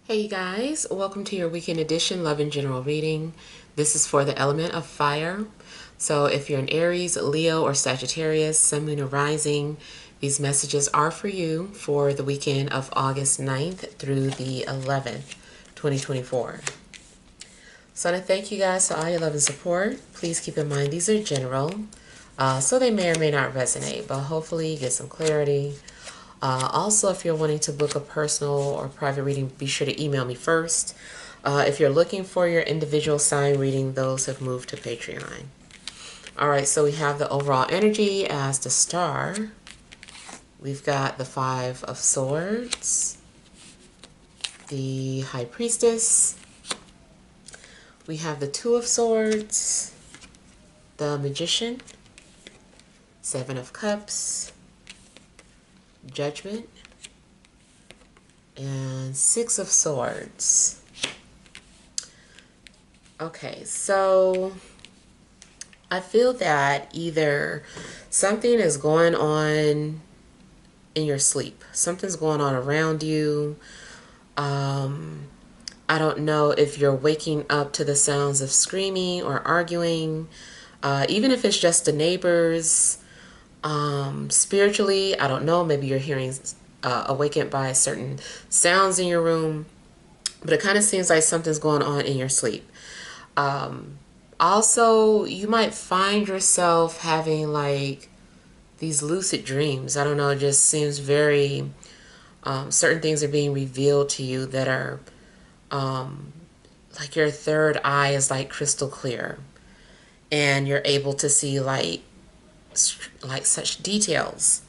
Hey you guys, welcome to your weekend edition Love and General reading. This is for the element of fire. So if you're an Aries, Leo, or Sagittarius, Sun, Moon, or Rising, these messages are for you for the weekend of August 9th through the 11th, 2024. So I want to thank you guys for all your love and support. Please keep in mind these are general, so they may or may not resonate, but hopefully you get some clarity. Also, if you're wanting to book a personal or private reading, be sure to email me first. If you're looking for your individual sign reading, those have moved to Patreon. All right, so we have the overall energy as the star. We've got the Five of Swords, the High Priestess. We have the Two of Swords, the Magician, Seven of Cups, Judgment, and Six of Swords. Okay, so I feel that either something is going on in your sleep, something's going on around you. I don't know if you're waking up to the sounds of screaming or arguing, even if it's just the neighbors. Spiritually, I don't know, maybe you're hearing awakened by certain sounds in your room, but it kind of seems like something's going on in your sleep. Also, you might find yourself having like these lucid dreams. I don't know, it just seems very certain things are being revealed to you that are like your third eye is like crystal clear, and you're able to see like such details.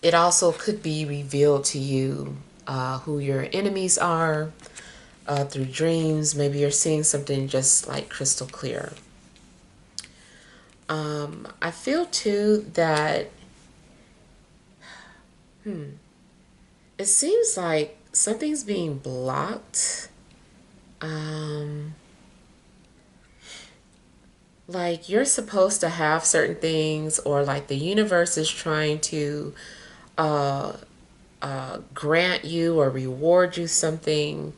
It also could be revealed to you who your enemies are through dreams. Maybe you're seeing something just like crystal clear. I feel too that it seems like something's being blocked. Like you're supposed to have certain things, or like the universe is trying to grant you or reward you something,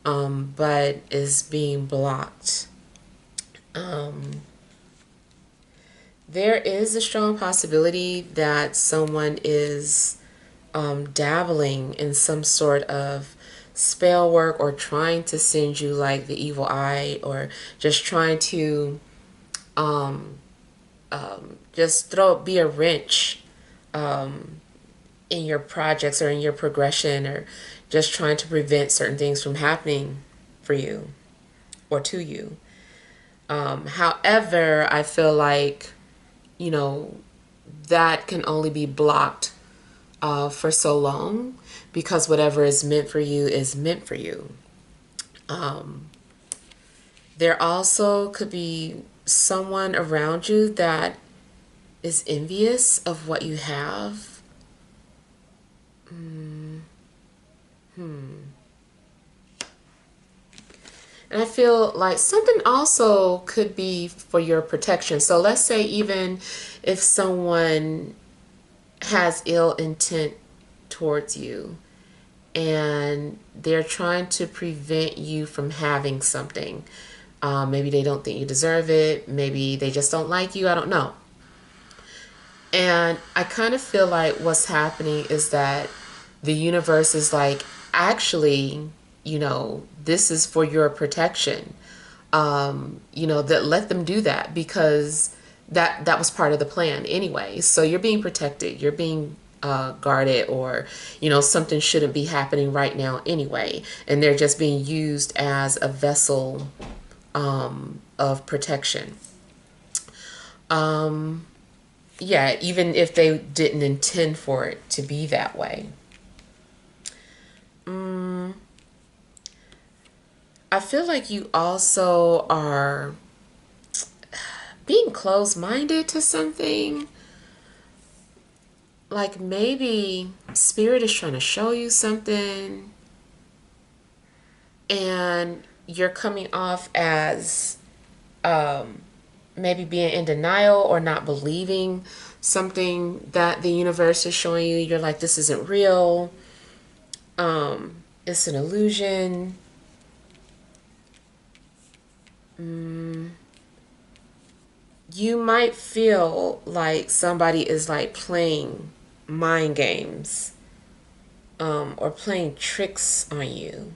but is being blocked. There is a strong possibility that someone is dabbling in some sort of spell work, or trying to send you like the evil eye, or just trying to just be a wrench in your projects or in your progression, or just trying to prevent certain things from happening for you or to you. However, I feel like, you know, that can only be blocked for so long, because whatever is meant for you is meant for you. There also could be someone around you that is envious of what you have. And I feel like something also could be for your protection. So let's say even if someone has ill intent towards you, and they're trying to prevent you from having something. Maybe they don't think you deserve it. Maybe they just don't like you. I don't know. And I kind of feel like what's happening is that the universe is like, actually, you know, this is for your protection. You know, that let them do that, because that was part of the plan anyway. So you're being protected. You're being guarded, or, you know, something shouldn't be happening right now anyway. And they're just being used as a vessel of protection. Yeah, even if they didn't intend for it to be that way. I feel like you also are being closed-minded to something. Like maybe spirit is trying to show you something, and you're coming off as maybe being in denial or not believing something that the universe is showing you. You're like, this isn't real. It's an illusion. You might feel like somebody is like playing mind games, or playing tricks on you.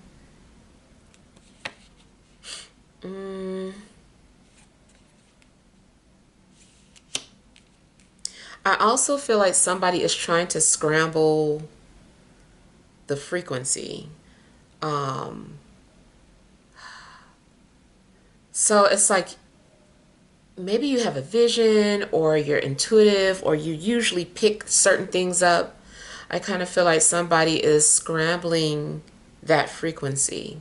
I also feel like somebody is trying to scramble the frequency. Um, so it's like maybe you have a vision, or you're intuitive, or you usually pick certain things up. I kind of feel like somebody is scrambling that frequency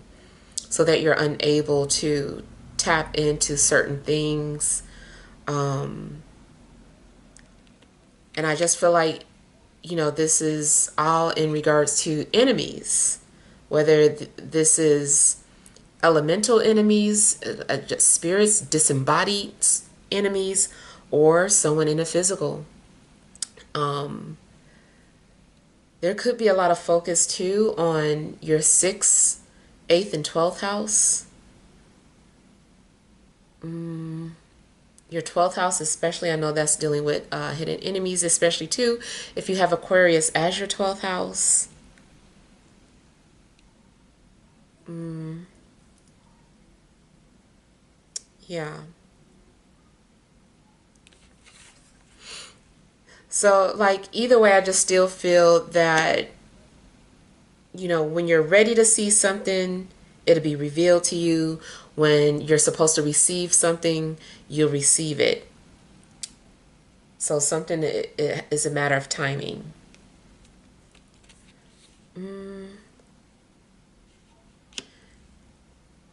so that you're unable to tap into certain things. Um, and I just feel like, this is all in regards to enemies, whether this is elemental enemies, spirits, disembodied enemies, or someone in a physical. Um, there could be a lot of focus too on your 6th, 8th, and 12th house. Your 12th house, especially, I know that's dealing with hidden enemies, especially too if you have Aquarius as your 12th house. Yeah. So, like, either way, I just still feel that, when you're ready to see something, it'll be revealed to you. When you're supposed to receive something, you'll receive it. So, something it is a matter of timing.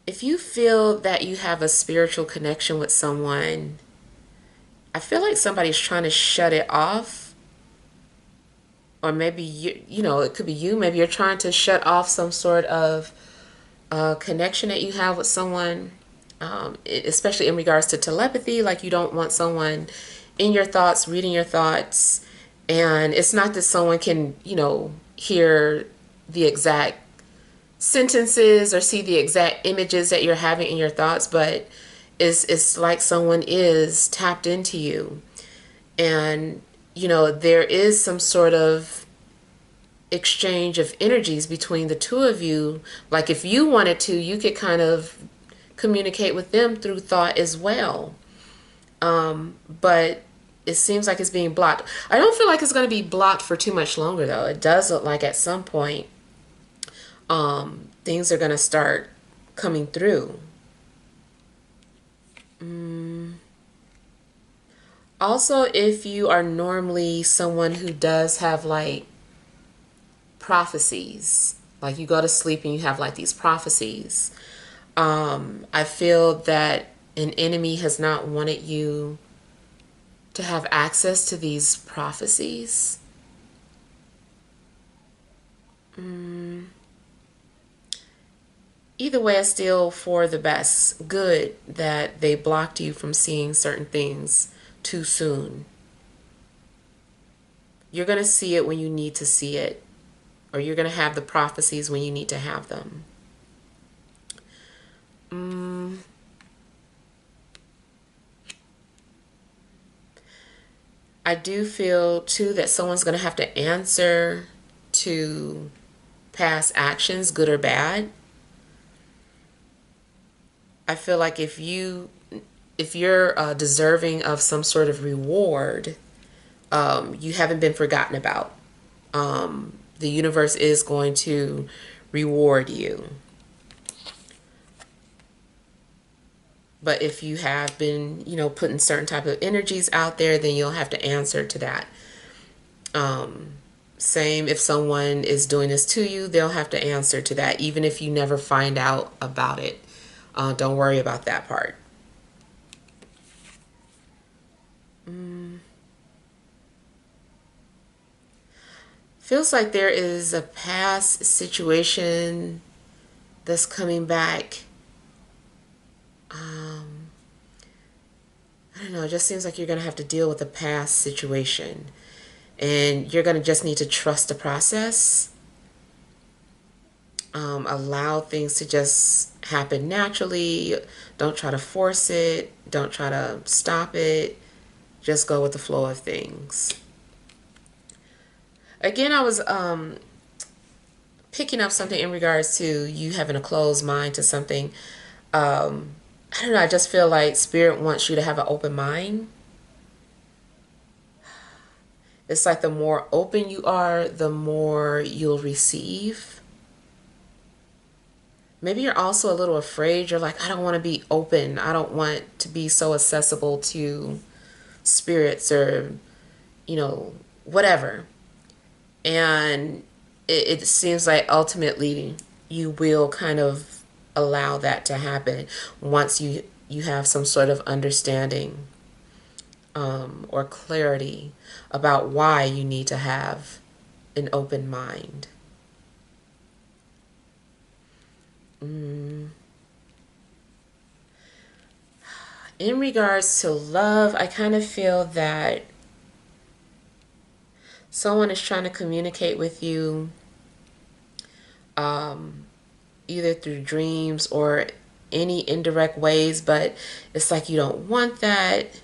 If you feel that you have a spiritual connection with someone, I feel like somebody's trying to shut it off. Or maybe it could be you. Maybe you're trying to shut off some sort of connection that you have with someone, especially in regards to telepathy. Like, you don't want someone in your thoughts, reading your thoughts. And it's not that someone can, hear the exact sentences or see the exact images that you're having in your thoughts, but it's like someone is tapped into you. And, there is some sort of exchange of energies between the two of you. Like, if you wanted to, you could kind of communicate with them through thought as well. But it seems like it's being blocked. I don't feel like it's going to be blocked for too much longer, though. It does look like at some point things are going to start coming through. Also, if you are normally someone who does have like prophecies, like you go to sleep and you have like these prophecies, I feel that an enemy has not wanted you to have access to these prophecies. Either way, it's still for the best good that they blocked you from seeing certain things too soon. You're going to see it when you need to see it, or you're going to have the prophecies when you need to have them. I do feel too that someone's going to have to answer to past actions, good or bad. I feel like if you're deserving of some sort of reward, you haven't been forgotten about. The universe is going to reward you. But if you have been, putting certain type of energies out there, then you'll have to answer to that. Same if someone is doing this to you, they'll have to answer to that, even if you never find out about it. Don't worry about that part. Feels like there is a past situation that's coming back. I don't know, it just seems like you're going to have to deal with a past situation. And you're going to just need to trust the process. Allow things to just happen naturally. Don't try to force it. Don't try to stop it. Just go with the flow of things. Again, I was picking up something in regards to you having a closed mind to something. I don't know, I just feel like Spirit wants you to have an open mind. It's like the more open you are, the more you'll receive. Maybe you're also a little afraid. You're like, I don't want to be open. I don't want to be so accessible to spirits or, whatever. And it seems like ultimately you will kind of allow that to happen once you have some sort of understanding or clarity about why you need to have an open mind. In regards to love, I kind of feel that someone is trying to communicate with you either through dreams or any indirect ways, but it's like you don't want that.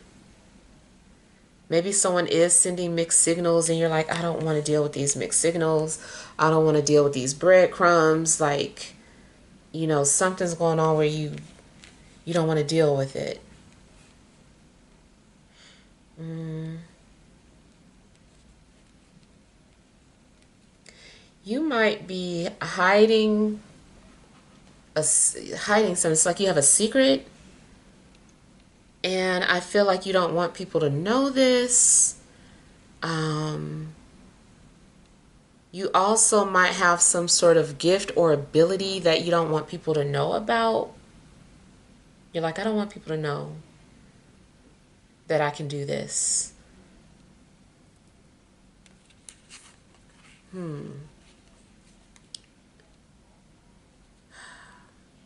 Maybe someone is sending mixed signals and you're like, I don't want to deal with these mixed signals. I don't want to deal with these breadcrumbs. Like, something's going on where you don't want to deal with it. You might be hiding something. It's like you have a secret, and I feel like you don't want people to know this. You also might have some sort of gift or ability that you don't want people to know about. You're like, I don't want people to know that I can do this.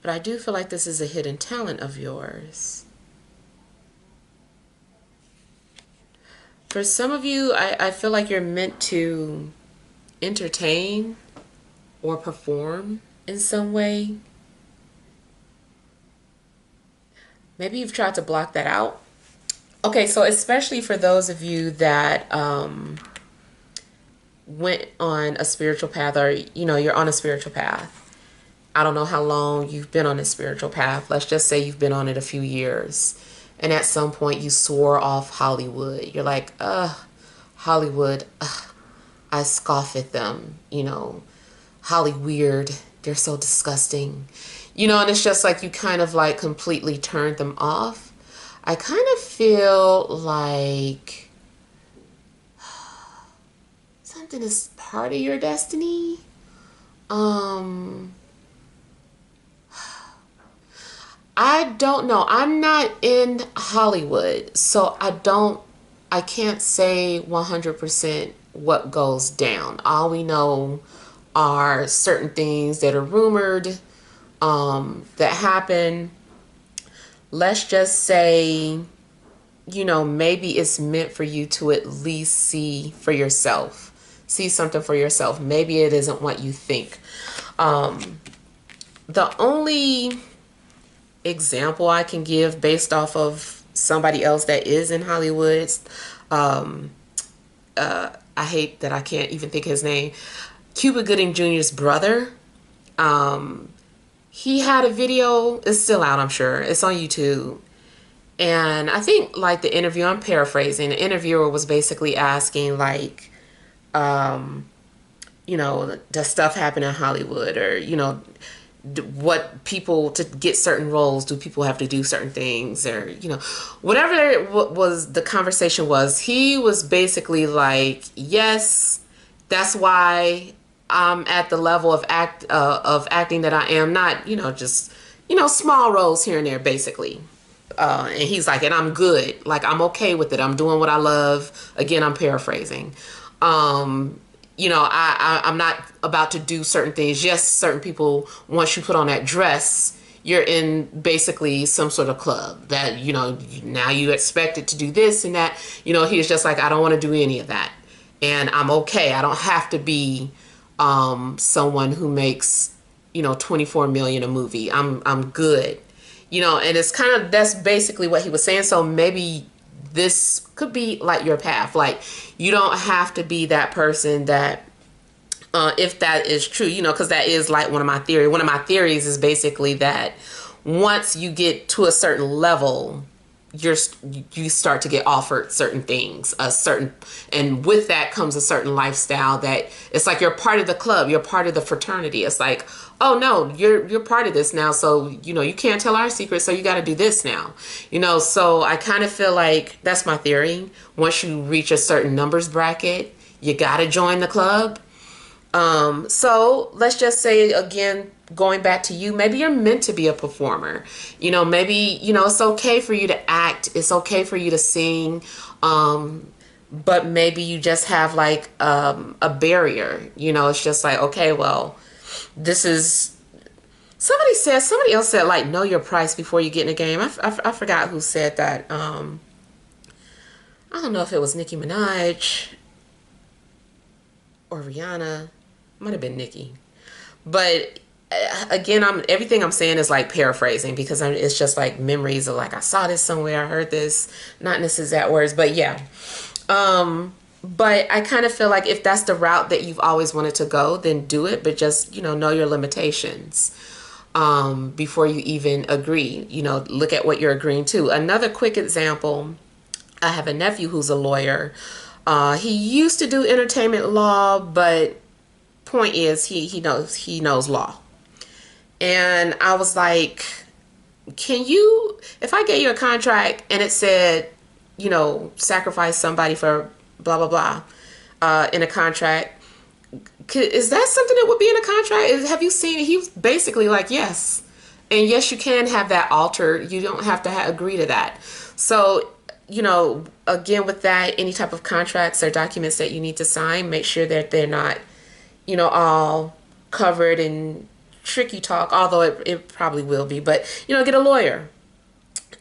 But I do feel like this is a hidden talent of yours. For some of you, I feel like you're meant to entertain or perform in some way. Maybe you've tried to block that out. Okay, so especially for those of you that went on a spiritual path, or you're on a spiritual path. I don't know how long you've been on a spiritual path. Let's just say you've been on it a few years. And at some point you swore off Hollywood. You're like, Hollywood, I scoff at them, Holly weird. They're so disgusting. And it's just like you kind of like completely turned them off. I kind of feel like something is part of your destiny. I don't know. I'm not in Hollywood, so I can't say 100% what goes down. All we know are certain things that are rumored, that happen. Let's just say, maybe it's meant for you to at least see for yourself. See something for yourself. Maybe it isn't what you think. The only example I can give based off of somebody else that is in Hollywood, I hate that I can't even think of his name, Cuba Gooding Jr.'s brother. He had a video, it's still out, I'm sure, it's on YouTube, and I think like the interview, I'm paraphrasing, the interviewer was basically asking like, does stuff happen in Hollywood, or what people, to get certain roles, do people have to do certain things, or whatever was the conversation was, he was basically like, yes, that's why I'm at the level of acting that I am, not just small roles here and there, basically. And he's like, and I'm good, like I'm okay with it, I'm doing what I love. Again, I'm paraphrasing. I'm not about to do certain things. Yes, certain people, once you put on that dress, you're in basically some sort of club that, now you expected to do this and that. He's just like, I don't want to do any of that. And I'm okay. I don't have to be someone who makes, 24 million a movie. I'm good. And it's kind of, that's basically what he was saying. So maybe this could be like your path. Like, you don't have to be that person that, if that is true, because that is like one of my theories. One of my theories is basically that once you get to a certain level, you start to get offered certain things, and with that comes a certain lifestyle that it's like you're part of the club, you're part of the fraternity. It's like, oh no, you're part of this now, so you can't tell our secrets, so you got to do this now. So I kind of feel like that's my theory. Once you reach a certain numbers bracket, you got to join the club. So let's just say, again, going back to you, maybe you're meant to be a performer. Maybe, it's okay for you to act. It's okay for you to sing. But maybe you just have like, a barrier, it's just like, okay, well, this is, somebody else said, like, know your price before you get in a game. I forgot who said that. I don't know if it was Nicki Minaj or Rihanna. Might have been Nicki. But again, everything I'm saying is like paraphrasing, because it's just like memories of like, I saw this somewhere, I heard this, not necessarily exact words, but yeah. But I kind of feel like if that's the route that you've always wanted to go, then do it, but just, know your limitations before you even agree. Look at what you're agreeing to. Another quick example, I have a nephew who's a lawyer. He used to do entertainment law, but point is he knows law. And I was like, if I gave you a contract and it said, sacrifice somebody for blah blah blah in a contract, is that something that would be in a contract? Have you seen it? He was basically like, yes. And yes, you can have that altered. You don't have to agree to that. So again, with that, any type of contracts or documents that you need to sign, make sure that they're not all covered in tricky talk, although it probably will be, but get a lawyer.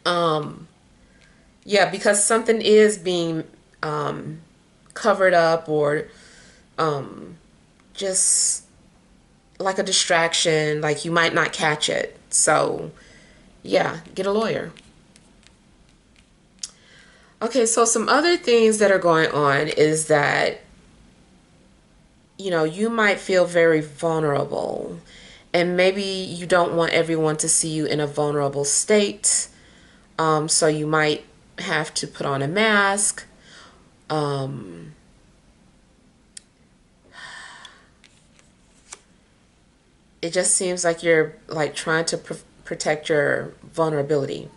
Yeah, because something is being covered up, or just like a distraction, like you might not catch it. So yeah, get a lawyer. Okay, so some other things that are going on is that you might feel very vulnerable, and maybe you don't want everyone to see you in a vulnerable state. So you might have to put on a mask. It just seems like you're like trying to protect your vulnerability.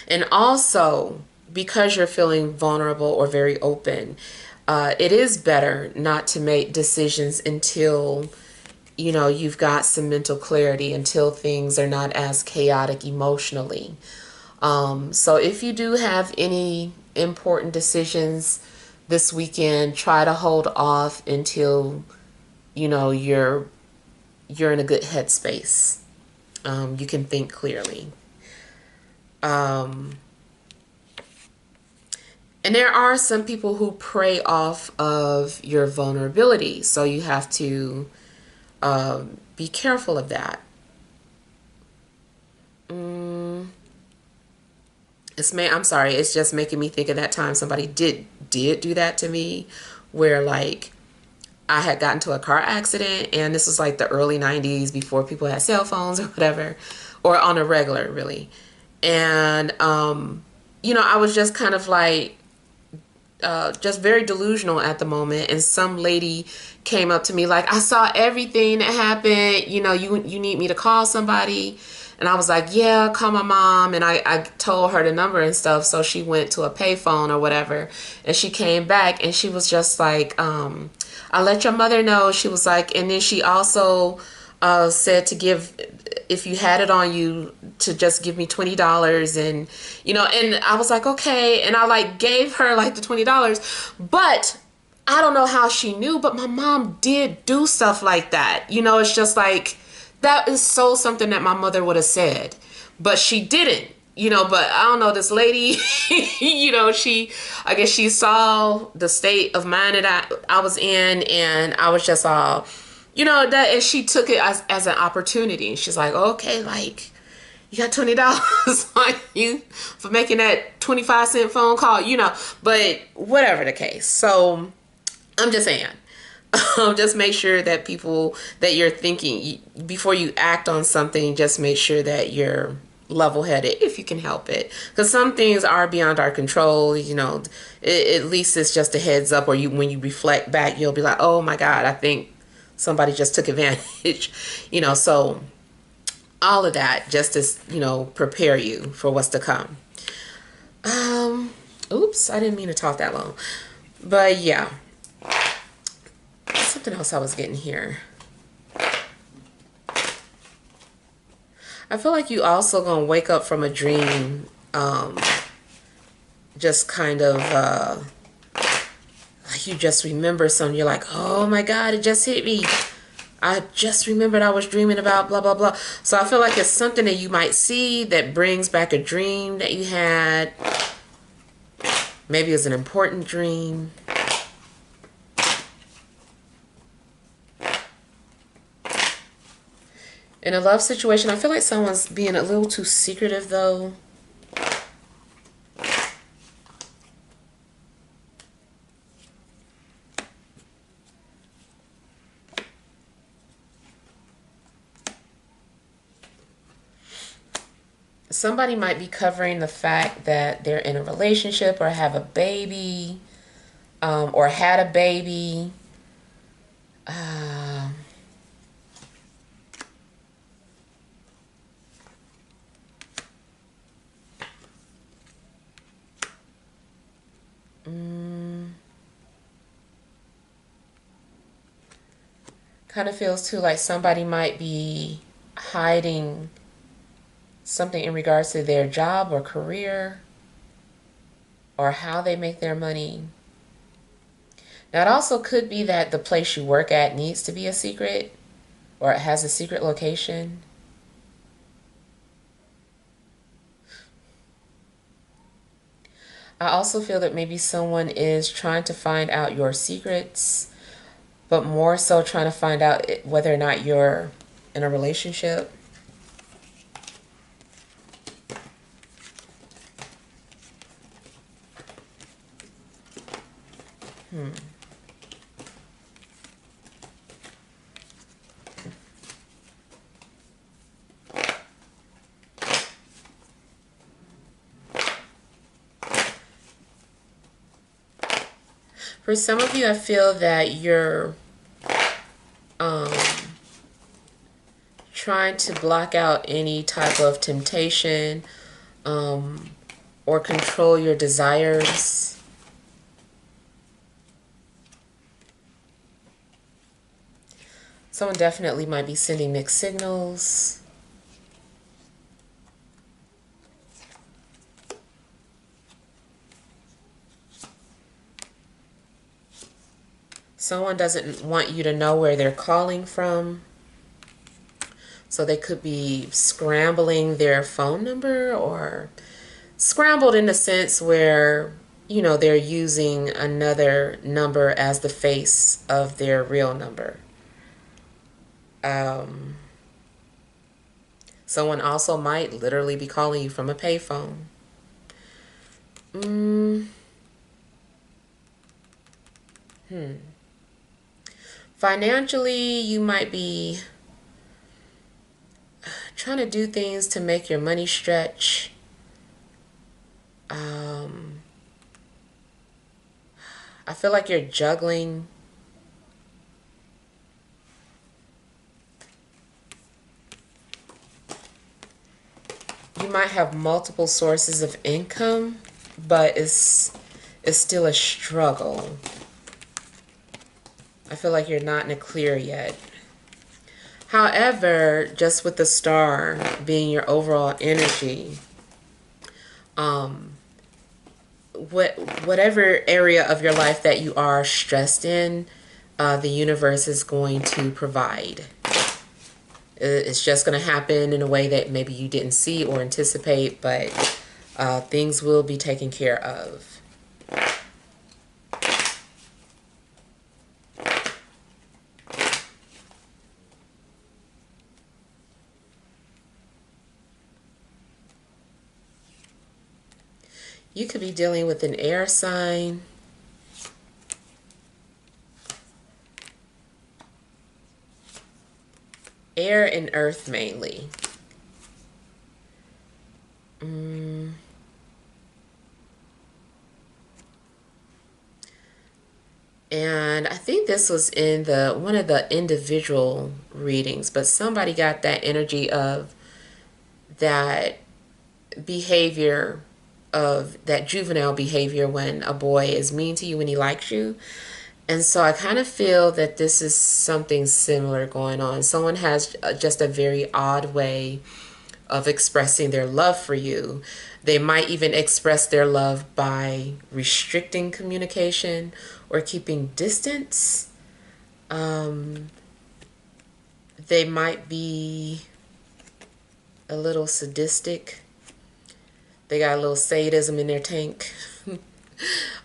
And also, because you're feeling vulnerable or very open, it is better not to make decisions until you've got some mental clarity, until things are not as chaotic emotionally. So if you do have any important decisions this weekend, try to hold off until you're in a good headspace. You can think clearly. And there are some people who prey off of your vulnerability, so you have to be careful of that. I'm sorry, it's just making me think of that time somebody did do that to me, where like I had gotten to a car accident, and this was like the early 90s, before people had cell phones or whatever, or on a regular really. And I was just kind of like just very delusional at the moment, and some lady came up to me like, I saw everything that happened, you need me to call somebody. And I was like, yeah, call my mom. And I told her the number and stuff, so she went to a payphone or whatever, and she came back and she was just like, I'll let your mother know. She was like, and then she also said to give, if you had it on you, to just give me $20. And and I was like, okay. And I like gave her like the $20, but I don't know how she knew, but my mom did do stuff like that. It's just like, that is so something that my mother would have said, but she didn't. But I don't know, this lady, I guess she saw the state of mind that I was in, and I was just all, you know, that, and she took it as an opportunity. And she's like, okay, like, you got $20 on you for making that 25-cent phone call, you know, but whatever the case. So I'm just saying, just make sure that people that you're thinking before you act on something, just make sure that you're level-headed if you can help it, because some things are beyond our control. You know, at least it's just a heads up, or you, when you reflect back, you'll be like, oh my god, I think somebody just took advantage. You know, so all of that just to, you know, prepare you for what's to come. Oops, I didn't mean to talk that long, but yeah, something else I was getting here. I feel like you also gonna wake up from a dream, just kind of like you just remember something. You're like, oh my god, it just hit me. I just remembered I was dreaming about blah blah blah. So I feel like it's something that you might see that brings back a dream that you had. Maybe it's an important dream. In a love situation, I feel like someone's being a little too secretive though. Somebody might be covering the fact that they're in a relationship or have a baby, or had a baby. Kind of feels too like somebody might be hiding something in regards to their job or career or how they make their money. Now, it also could be that the place you work at needs to be a secret, or it has a secret location. I also feel that maybe someone is trying to find out your secrets, but more so trying to find out whether or not you're in a relationship. For some of you, I feel that you're trying to block out any type of temptation, or control your desires. Someone definitely might be sending mixed signals. Someone doesn't want you to know where they're calling from. So they could be scrambling their phone number, or scrambled in the sense where, you know, they're using another number as the face of their real number. Someone also might literally be calling you from a payphone. Financially, you might be trying to do things to make your money stretch. I feel like you're juggling. You might have multiple sources of income, but it's still a struggle. I feel like you're not in the clear yet. However, just with the star being your overall energy, whatever area of your life that you are stressed in, the universe is going to provide. It's just going to happen in a way that maybe you didn't see or anticipate, but things will be taken care of. You could be dealing with an air sign. Air and earth mainly. And I think this was in the one of the individual readings, but somebody got that energy of that behavior, of that juvenile behavior when a boy is mean to you when he likes you. And so I kind of feel that this is something similar going on. Someone has just a very odd way of expressing their love for you. They might even express their love by restricting communication or keeping distance. They might be a little sadistic. They got a little sadism in their tank.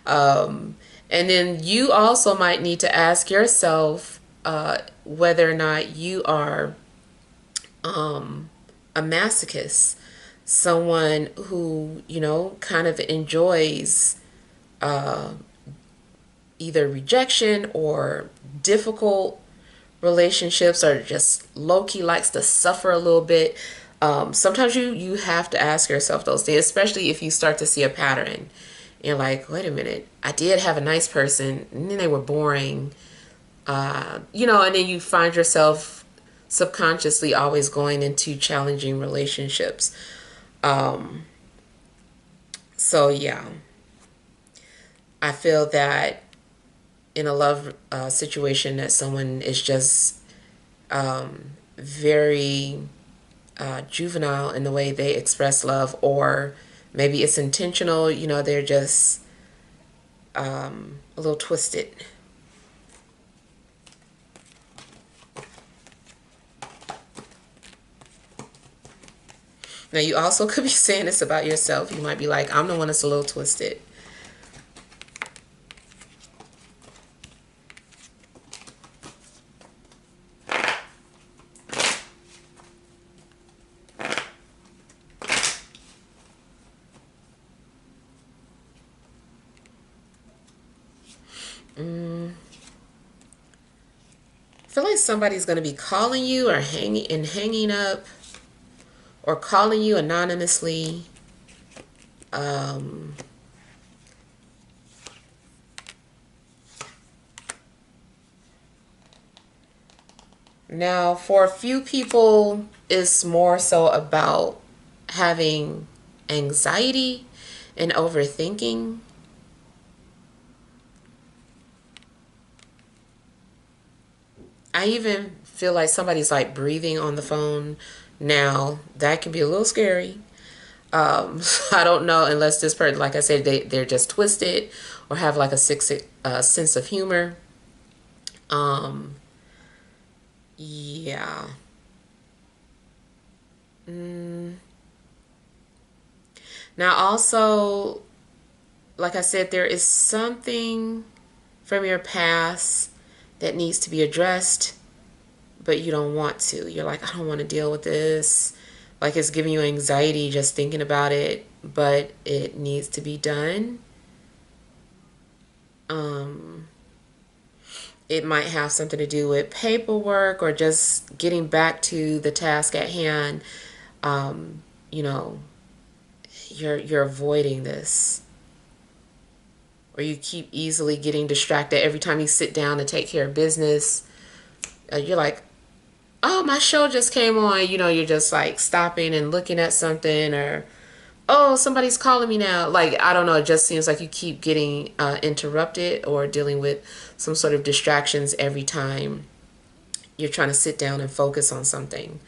And then you also might need to ask yourself whether or not you are a masochist, someone who, you know, kind of enjoys either rejection or difficult relationships, or just low-key likes to suffer a little bit. Sometimes you have to ask yourself those things, especially if you start to see a pattern. You're like, wait a minute, I did have a nice person, and then they were boring. You know, and then you find yourself subconsciously always going into challenging relationships. So yeah, I feel that in a love situation that someone is just very juvenile in the way they express love, or maybe it's intentional, you know, they're just a little twisted. Now, you also could be saying this about yourself. You might be like, I'm the one that's a little twisted. I feel like somebody's going to be calling you or hanging up, or calling you anonymously. Now, for a few people, it's more so about having anxiety and overthinking. I even feel like somebody's like breathing on the phone now. That can be a little scary. I don't know, unless this person, like I said, they're just twisted or have like a sick sense of humor. Um, yeah. Now, also, like I said, there is something from your past that needs to be addressed, but you don't want to. You're like, I don't want to deal with this. Like, it's giving you anxiety just thinking about it, but it needs to be done. It might have something to do with paperwork or just getting back to the task at hand. You know, you're avoiding this, or you keep easily getting distracted every time you sit down to take care of business. You're like, oh, my show just came on. You know, you're just like stopping and looking at something, or oh, somebody's calling me now. Like, I don't know, it just seems like you keep getting interrupted or dealing with some sort of distractions every time you're trying to sit down and focus on something.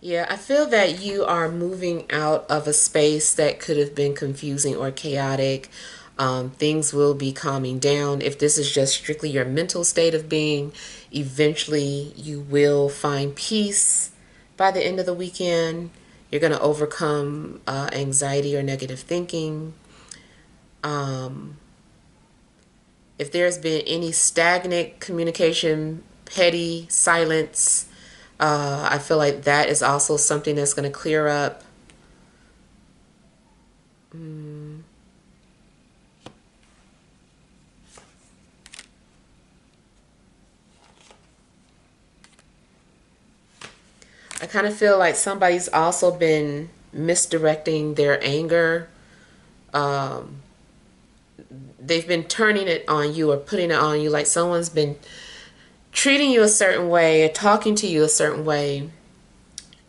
Yeah, I feel that you are moving out of a space that could have been confusing or chaotic. Things will be calming down. If this is just strictly your mental state of being, eventually you will find peace by the end of the weekend. You're going to overcome anxiety or negative thinking. Um, if there's been any stagnant communication, petty silence, I feel like that is also something that's going to clear up. I kind of feel like somebody's also been misdirecting their anger. Um, they've been turning it on you or putting it on you, like someone's been treating you a certain way or talking to you a certain way,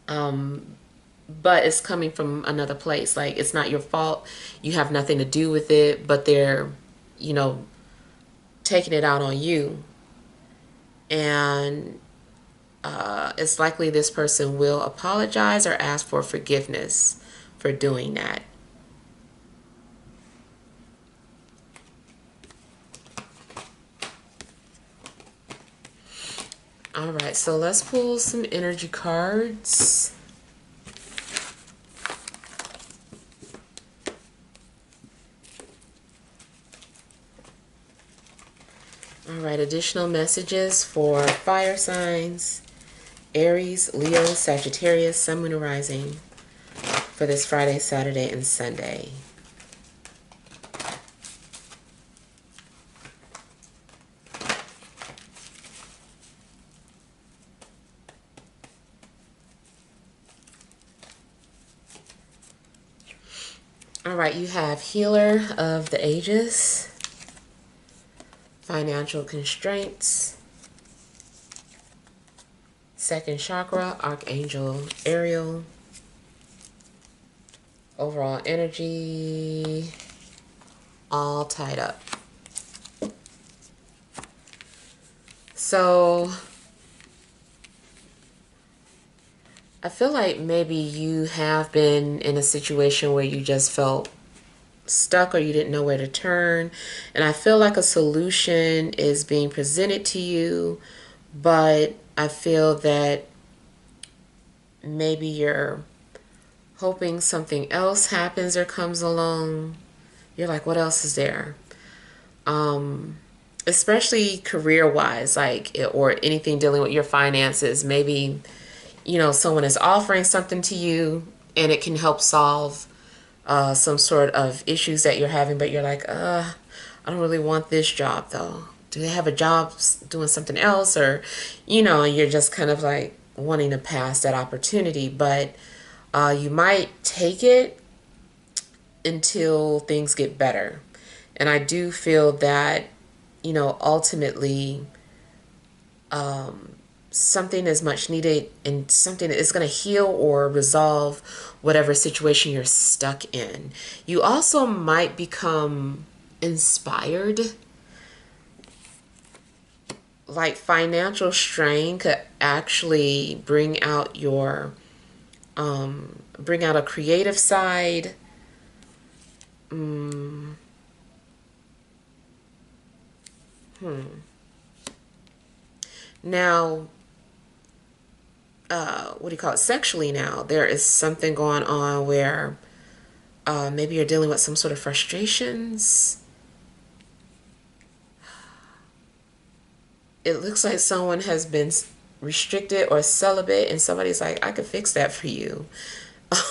but it's coming from another place. Like it's not your fault. You have nothing to do with it, but they're, you know, taking it out on you. And it's likely this person will apologize or ask for forgiveness for doing that. All right, so let's pull some energy cards. All right, additional messages for fire signs, Aries, Leo, Sagittarius, Sun, Moon, and Rising for this Friday, Saturday, and Sunday. All right, you have Healer of the Ages, Financial Constraints, Second Chakra, Archangel Ariel, Overall Energy, all tied up. So I feel like maybe you have been in a situation where you just felt stuck or you didn't know where to turn. And I feel like a solution is being presented to you, but I feel that maybe you're hoping something else happens or comes along. You're like, what else is there? Especially career-wise, like, or anything dealing with your finances. Maybe, you know, someone is offering something to you and it can help solve some sort of issues that you're having, but you're like, I don't really want this job though. Do they have a job doing something else? Or, you know, you're just kind of like wanting to pass that opportunity, but you might take it until things get better. And I do feel that, you know, ultimately something is much needed and something that is going to heal or resolve whatever situation you're stuck in. You also might become inspired. Like financial strain could actually bring out a creative side. Now, what do you call it? Sexually, now there is something going on where maybe you're dealing with some sort of frustrations. It looks like someone has been restricted or celibate, and somebody's like, I could fix that for you.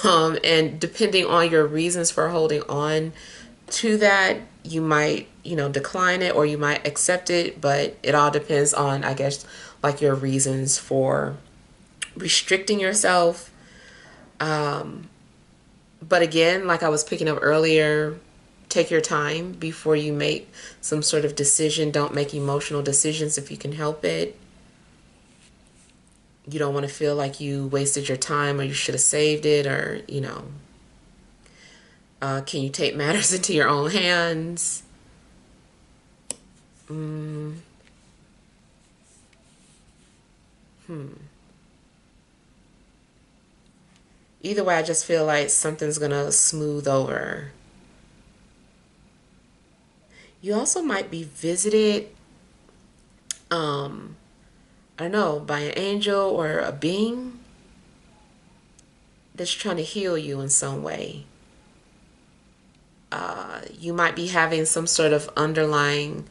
And depending on your reasons for holding on to that, you might, you know, decline it or you might accept it, but it all depends on, I guess, like your reasons for restricting yourself. But again, like I was picking up earlier, take your time before you make some sort of decision. Don't make emotional decisions if you can help it. You don't want to feel like you wasted your time or you should have saved it, or, you know, can you take matters into your own hands? Mm, Either way, I just feel like something's gonna smooth over. You also might be visited, I don't know, by an angel or a being that's trying to heal you in some way. You might be having some sort of underlying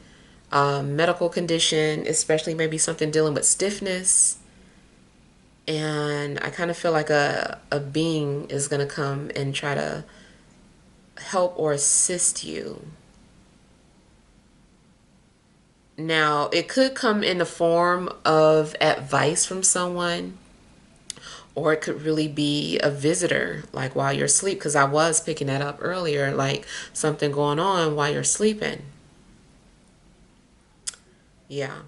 medical condition, especially maybe something dealing with stiffness. And I kind of feel like a being is going to come and try to help or assist you. Now, it could come in the form of advice from someone, or it could really be a visitor, like while you're asleep, because I was picking that up earlier, like something going on while you're sleeping. Yeah.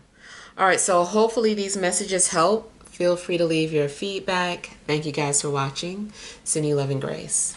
All right, so hopefully these messages help. Feel free to leave your feedback. Thank you guys for watching. Send you love and grace.